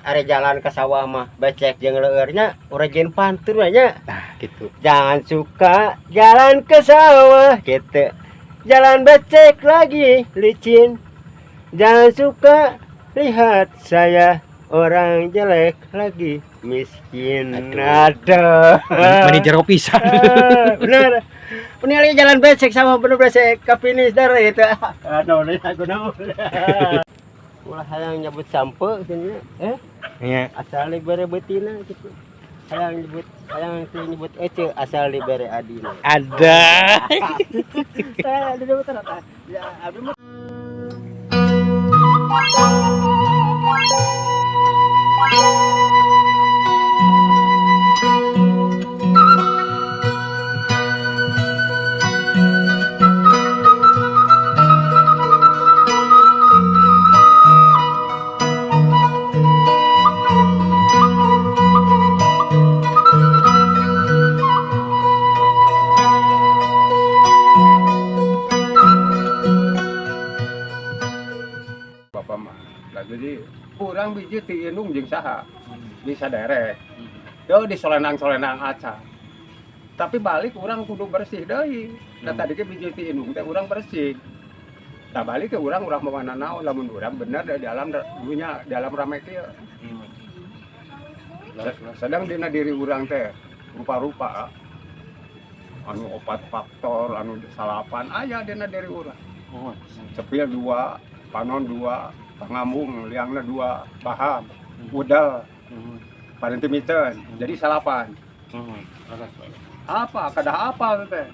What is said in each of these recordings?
Are jalan ke sawah mah becek jeung leueurnya urang pantur nya. Nah, gitu. Jangan suka jalan ke sawah gitu. Jalan becek lagi licin. Jangan suka lihat saya orang jelek lagi miskin. Aduh. Manajer pisan. Bener. Ini jalan becek sama bener becek ke finish dari itu. Aduh, aku naon. Ulah hayang nyebut sampe gini. Iya. Asal libere betina gitu. Hayang nyebut ece asal libere adina. Ada. Ada betul tak? Ya, abdi mah Bapak mah. Nah, jadi kurang biji ti indung jeung saha bisa derek. Yo di solenang-solenang aca. Tapi balik urang kudu bersih deui. Nah tadi ke biji ti indung teh urang bersih. Nah balik ke urang mau mana naon lamun urang bener di dalam dunya dalam rame kieu. Sedang dina diri urang teh rupa-rupa anu opat faktor anu salapan aya dina diri urang. Cepil 2, panon 2, pangambung liangna 2, paham, udal, parentimiten, jadi salapan. Apa? Kadah apa teh?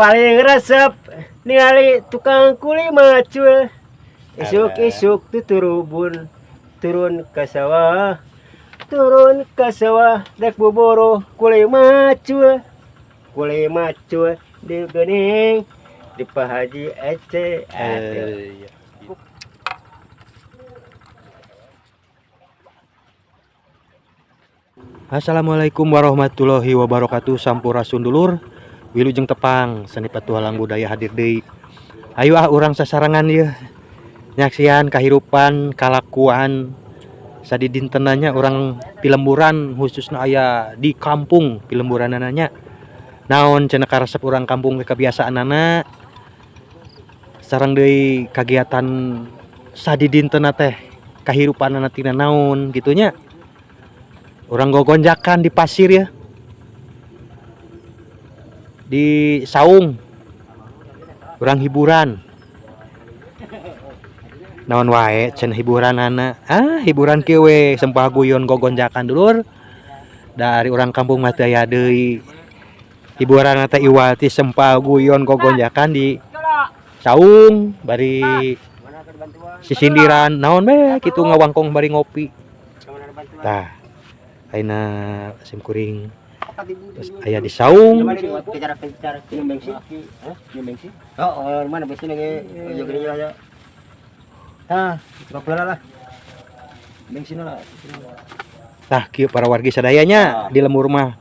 paling resep ningali tukang kuli macul. Isuk-isuk tuturubun turun ke sawah. Turun ke sawah dek boboro kuli macul. Kuli macul di gening di pahaji ece. Assalamualaikum warahmatullahi wabarakatuh. Sampurasun dulur, wilujeng tepang seni petualang budaya hadir deui. Ayo urang sasarangan ieu. Nyaksian kahirupan kalakuan sadidintenanya orang Pilemburan khususnya aya di kampung Pilemburanana. Naon cenah karesep urang kampung kebiasaanana sareng deui kagiatan sadidintena teh kahirupanana tina naon gitunya. Orang gogonjakan di pasir ya, di saung, orang hiburan, naon wae cenah hiburan anak, hiburan kewe sempah guyon gogonjakan dulur, dari orang kampung mah teu aya deui hiburan teh iwati sempah guyon gogonjakan di saung, bari sisindiran, naon we kitu ngawangkong bari ngopi, tah. Aina sim kuring terus aya di saung Oh, mana besi lagi gini aja. Tah, lah. Bensin lah. tah kieu para wargi sadayanya di lembur mah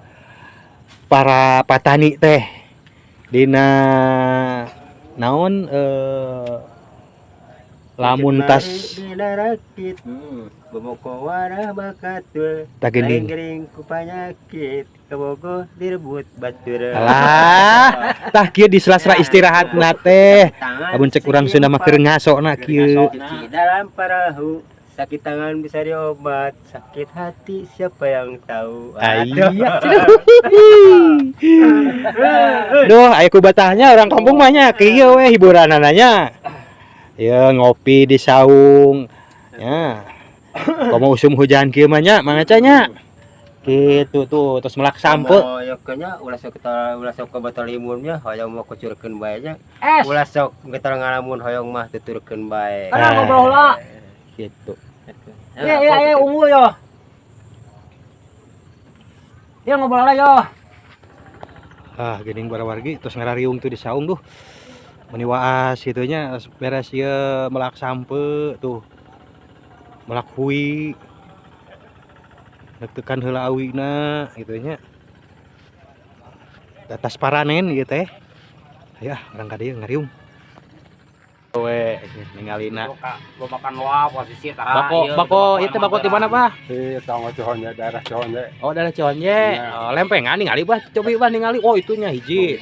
para patani teh dina naon lamun tas dilarakit boboko warah bakatul tak geuning gering ku panyakit kabogo direbut batur. alah tah kieu di sela-sela istirahatna teh amun cek urang Sunda mah keur ngasona kieu dalam perahu sakit tangan bisa diobat sakit hati siapa yang tahu. Iya. Duh, aya kubatahnya orang kampung mah nya kieu we hiburanananya. Ya ngopi di saung. Ya. Komo usum hujan kieu mah nya mangacanya. Kitu tuh terus melak sampe. Oh, ya kayaknya ulah sok ke batal limunnya hoyong mau kucurkeun bae nya. Ulah sok getar ngalamun hoyong mah tuturkeun bae. Ada ngobrol lah. Gitu. Ya, ungu yo. Dia ngobrol lah yo. Geuning bara wargi terus ngarariung tuh di saung tuh. Meni waas gitunya beres ieu melak sampe tuh. Melak hui. Deg-degan heula awina gitu nya. Atas paranen ieu teh. Aya urang ka dieu ngariung. We Ningalina. Gua makan loa posisi tara. Bako itu bako di mana, Bah? Di tangga Cihonye, daerah Cihonye. Oh, dari Cionye. Iya. Oh, lempengan ningali, Bah. Cobi Bah ningali. Oh, itunya hiji.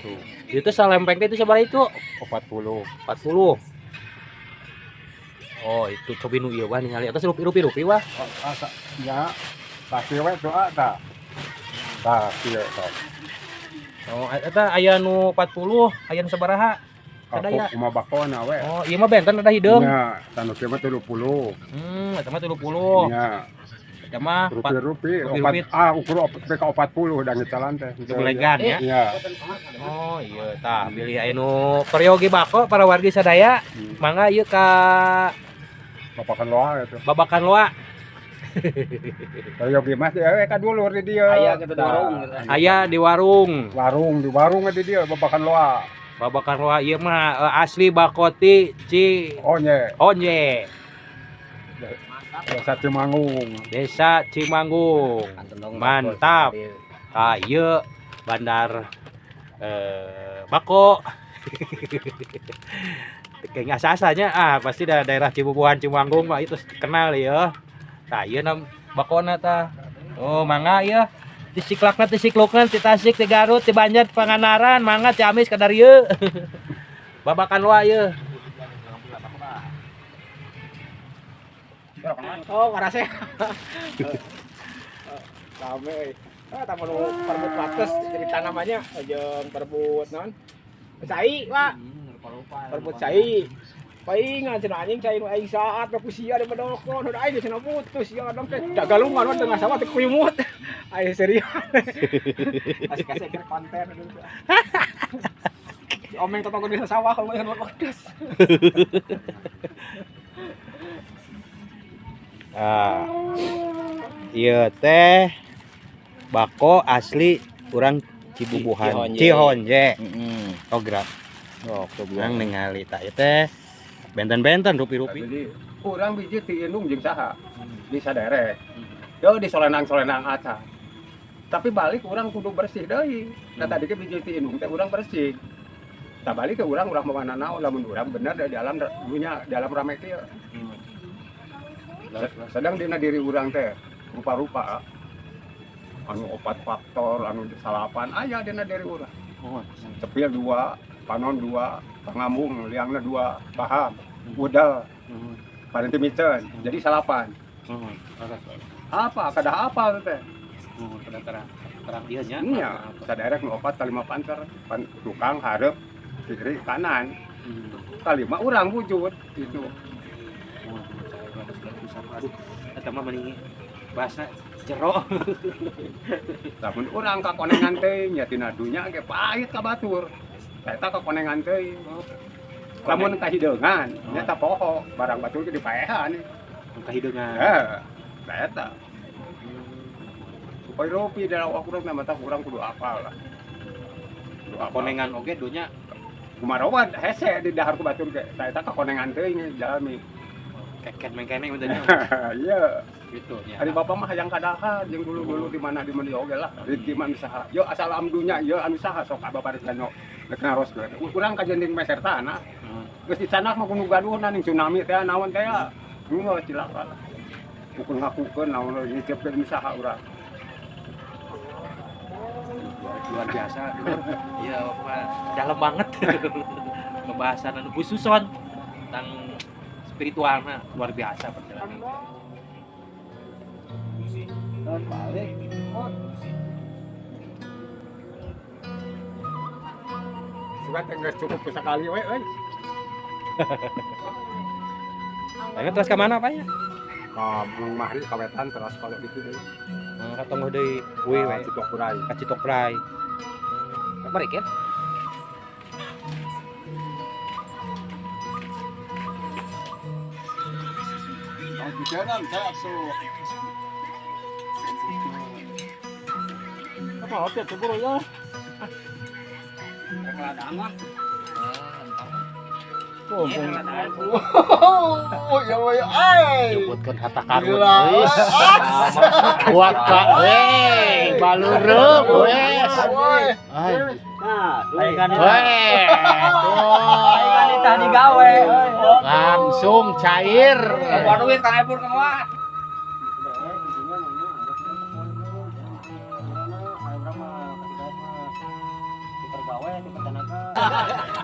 Itu salempeng teh itu sabaraha itu? 40. 40. Oh, itu cobi nu ieu Bah ningali atas rupi-rupi Bah. Ya, pasti we doa tak. Tak, iya tak. Oh, eta aya nu 40, aya nu sabaraha? Sadaya. Aku kumaha bakona we. Oh, ieu mah benten ada hideung. Ya, tanu kieu mah 30. Eta mah 30. Ya, Eta mah rupi-rupi. Rupi-rupi. Ukur PK 40 dan ngecalan teh. Gelegan ya. Iya. Oh, iya tah pilih aya nu peryogi bako para wargi sadaya. Mangga ieu ka Bapakan loa itu. babakan loa. Kayak gimana sih? Ka dulur di dia. Aya gitu di warung. Aya di warung. Di warung di dia bapakan loa. Babakan loa ieu mah asli bakoti Onye, Onye. Desa Cimanggung. Desa Cimanggung. Mantap. Ieu bandar bako. Kayaknya asa-asanya pasti daerah Cibubuhan Cimanggung Pak itu kenal ya. Tah ieu nam bakona tah. Oh, mangga ieu. Ti Siklakna ti Siklukna ti Tasik ti Garut ti Banjar ti Panganaran mangga Ciamis kadar ieu. Babakan loa ieu. Oh, karase. Rame. Tak perlu perbut batas cerita namanya jeung perbut non. Cai, Pak. Perbut cai. Paingan cenah anjing cai nu aing saat aku sia di bedokon, udah aing cenah putus ya dong teh. Dagalungan we tengah sawah teh kuyumut. Aing serius. Kasih ke konten dulu. Si Omeng tetangga di sawah kalau yang podcast. Iya teh bako asli kurang Cibubuhan Cihonje. Oh gerak. Oh kurang ningali tak teh benten-benten rupi-rupi. Jadi kurang biji ti indung jeung saha di sadere. Yo di solenang-solenang aca. Tapi balik urang kudu bersih deui. Nah tadi ke biji ti indung teh urang bersih. Tah balik ke urang mana naon lamun urang bener di dalam dunya dalam rame kieu. Sedang dina diri urang teh rupa-rupa anu opat faktor anu salapan aya dina diri urang. Cepil 2, panon 2, pangambung liangna 2, paham, udal, parenti micen, jadi salapan. Apa? Kada apa itu teh? Terang dia nya. Iya, saderek nu 4 kali 5 pancer, tukang hareup kiri kanan. Kalima urang wujud itu. Aduh, eta mah mending bahasa jero. Lamun urang kakonengan teh nya tina dunya ge pahit ka batur. Eta kakonengan teh. Lamun kahideungan nya ta poho, barang batur ge dipaehan. Kahideungan. Eta. Supaya rupi dalam waktu urang mah urang kudu apal lah. Kudu apal. Konengan oge dunya Kumarowa hese di dahar ku batur ge. Eta kakonengan teuing jalmi. keket mengkeneng betulnya. Iya. Gitu ya. Hari bapak mah hayang kadaha jeung dulu-dulu di mana oge lah. Di mana saha. Yo asal amdunya yo anu saha sok babaregan rek naros ge. Urang ka jending meser tanah. Geus di sana mah kudu gaduh ning tsunami teh naon teh ya. Nu cilaka. Pukul ngakukeun naon ngiceukeun saha urang. Luar biasa. Iya, dalam banget. Pembahasan anu khususon tentang spiritualnya luar biasa perjalanan. Balik. Sudah tengah cukup sekali we. Ayo terus ke mana Pak ya? Belum mahri kawetan terus kalau gitu deh. Ketemu deui kuy we. Citok Purai. Ka Citok Prai. Balik ya. Di jalan saya so. Apa hotel ceburu ya? Keladang. Oh, ya woy ai. Nyebutkeun harta karun Gila. euy. Buat ka weh. balureup wes. Langsung cair. duit Kang Epur Kang Wah.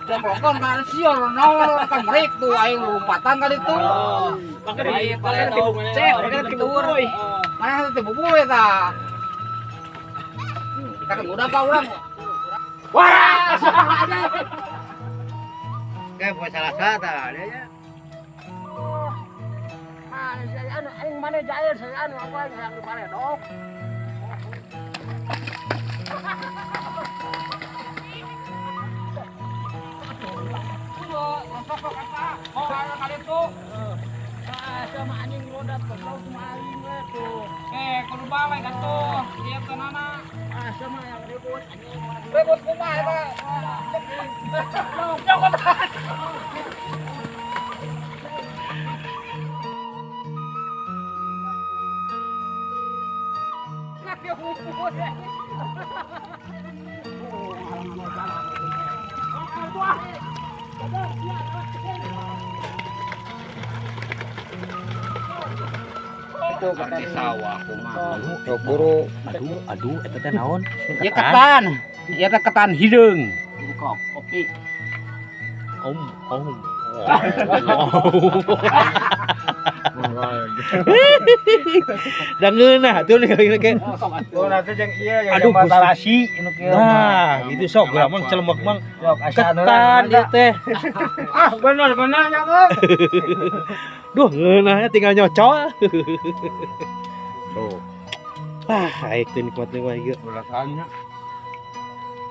Dan pokoknya kan sial nol kan merik tuh aing lompatan kali tuh. Makanya paling tahu cek mereka tidur. Mana teh bubur eta. Kan udah apa urang. Wah, Kayak buat salah satu dia ya. saya aing mana jair saya apa yang di paledok. Sama anjing roda pelau sama anjing tuh. Kudu balai kan tuh. Dia kenana. Sama yang ribut anjing. Ribut kumaha eta? Jangan. Nak dia hubung. Itu kata sawah kumaha. Buru. Aduh eta teh naon? Ya ketan. Ya teh ketan hideung. Kopi. Om. Dan ngeunah tuh kayak. Oh, nanti yang iya yang Aduh, matalasi anu kieu. Nah, gitu sok geura mah celemek mang Sok ketan ieu teh. Bener ya tuh. Duh, ngeunahnya tinggal nyocol. Tuh. Aik teh nikmatnya mah ieu. Ulasannya.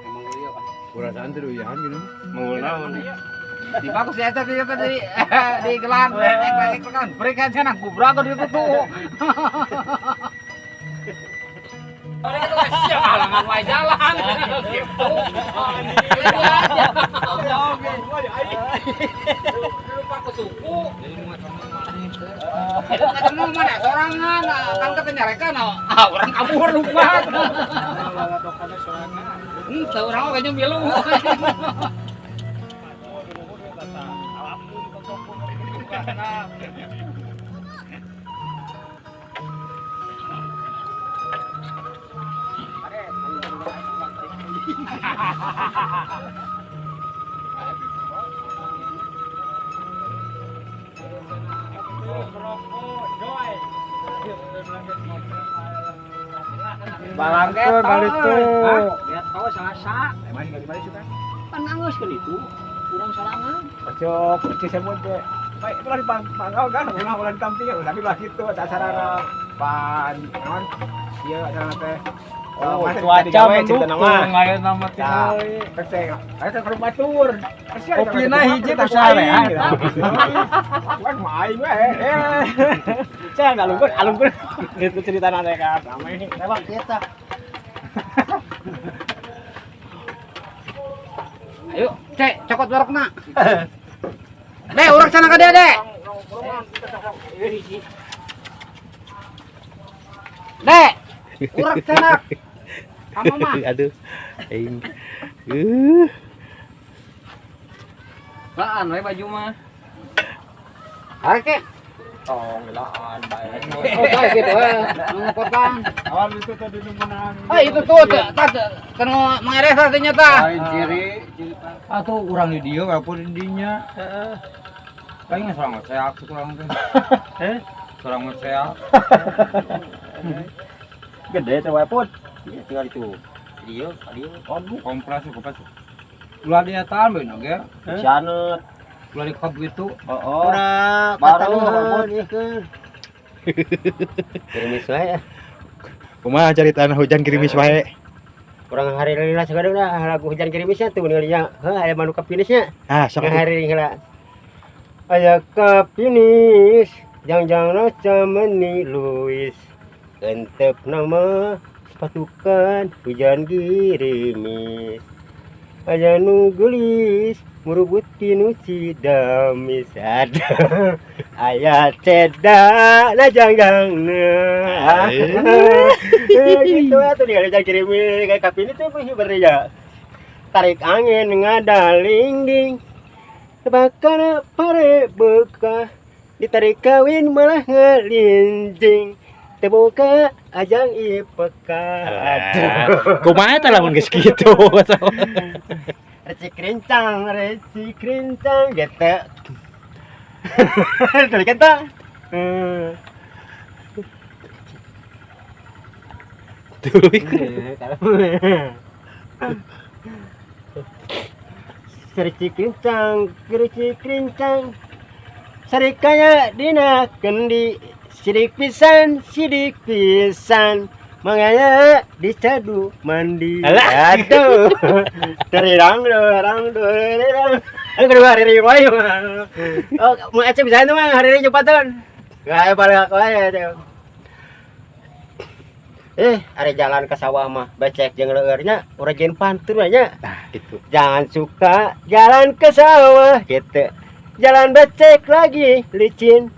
Emang ieu ah. Ulasan teh doyan gitu. Mau Di bagus ya tadi di gelan kan break aja nak gubrak itu tuh. Halangan wae jalan gitu. Lupa ke suku. Ketemu mana sorangan kan katanya mereka orang kabur lupa. Orang kayaknya milu. Balangkeun kali itu. Lihat tahu sasa. Emang di balik suka. Kan anggeus kan itu. Kurang sorangan. Cocok, cisemut teh. Baik, itu lagi pangkal kan, ulang camping ya, tapi lah gitu, ada acara pan, non, iya ada teh. Oh, cuaca mendukung, ayo nama teh. Teh, ayo ke batur. Kopina hiji teh sare. Wan main we. Saya enggak alungkeun. Itu cerita teh kan, ramai. Lewat kita. Ayo, Cek, cokot barokna. Dek, urang sana ka dia, Dek. Dek, urang sana. Ama mah. Aduh. Aing. Laan we baju mah. Oke. Oh, laan bae. Oh, bae gitu we. Ngopotang. awal itu tadi numpangan. Itu tuh kan mengeres artinya tah. Lain ciri. Atuh urang di dieu walaupun di dinya. Heeh. Kayaknya serang ceak kurang teh. Serang ceak. Gede teh wae pun. Iya tinggal itu. Dia. Aduh, kompres. Ulah di etan beuna ge. Sanet. Ulah di kap gitu. Oh. Udah Baru ieu keur. Gerimis wae. Kumaha carita hujan gerimis wae. Kurang hari lila sekarang dah lagu hujan gerimisnya tuh nilainya. Aya manu kapinisnya. Ah, sok Hari heula. Aya kapinis jangjang raca meni luis. Kentep nama pasukan hujan gerimis. Aya nu geulis murubut tinu cidamis ada aya ceda na janggangna Gitu tuh dia jangan kirim kayak kapini tuh masih berja. Tarik angin ngadaling ding. Bakar pare beka ditarik kawin malah ngelinjing. Terbuka ajang ipeka. Kumaha tah lamun geus kitu. Reci krincang gitu. Tulis kan tak? Tuluy. Reci krincang. Sarikaya dina kendi sidik pisan mangaya dicadu mandi. Aduh. Terirang. Kedua hari wae. Oh, mau aja bisa itu mah hari ini cepatan. Gak balik aku aja. Ada jalan ke sawah mah becek jeung leueurnya urang jeung pantur aja. Nah, gitu. Jangan suka jalan ke sawah gitu. Jalan becek lagi licin.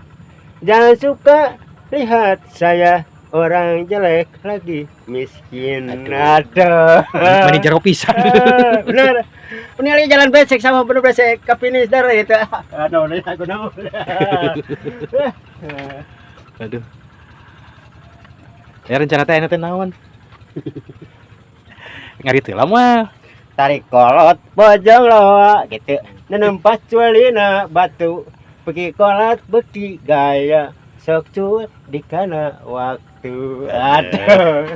Jangan suka lihat saya orang jelek lagi miskin. Aduh. Mani jero pisan. Bener. Ini lagi jalan becek sama penuh becek ke finish dari itu. Aduh, ini aku nemu. Aduh. Ya rencana teh anu teh naon? Ngari teu mah. Tarik kolot bojong loa gitu. Nempat cualina batu. Pergi kolot beki gaya. Sok cuy di kana waktu. Aduh.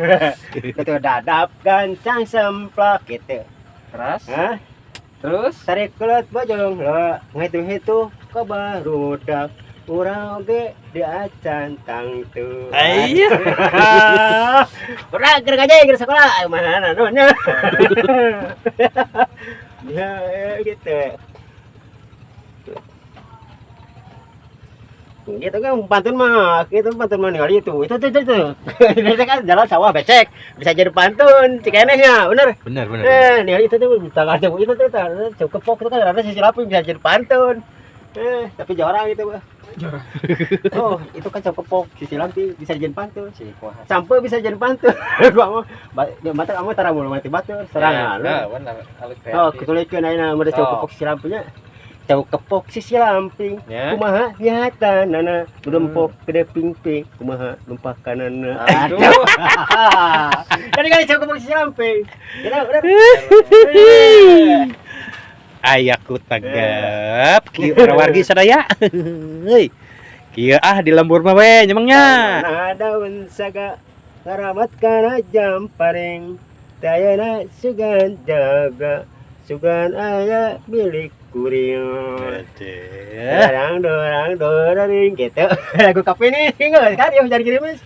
Itu dadap gancang semplak gitu. Terus? Hah? Terus? Tarik kolot bojong loa. Ngitu-ngitu ke barudak. Urang oge diacan tangtu. Aya. Urang keur aja keur sekolah mana naonnya. Ya gitu. Gitu kan pantun mah ningali itu. Itu. Ini kan jalan sawah becek, bisa jadi pantun cikenehnya, bener. Bener. Ningali itu tuh tangan itu tuh kepok itu kan ada sisi laping bisa jadi pantun. Tapi jorang itu, Bah. Oh, itu kan kepok sisi laping bisa jadi pantun. Sampai bisa jadi pantun. Gua mah mata kamu tara mulu mati batur serangan. Ya, benar. Oh, ketulikeun ayeuna meureun kepok sisi lampingnya. Cau kepok sisi lamping. Ya. Kumaha nyatanana dempok gede pingping. Kumaha numpak kanana. Aduh. Kali cau kepok sisi lamping. Bener. Ayaku tagap. Kieu wargi sadaya. Heuy. Kieu di lembur mah we nyemangnya. Mana daun saga karamat kana jam paring. Dayana sugan jaga. Sugan aya milik kuring. Dorang gitu. Lagu kafe nih, enggak kan? Ya jadi kirimis.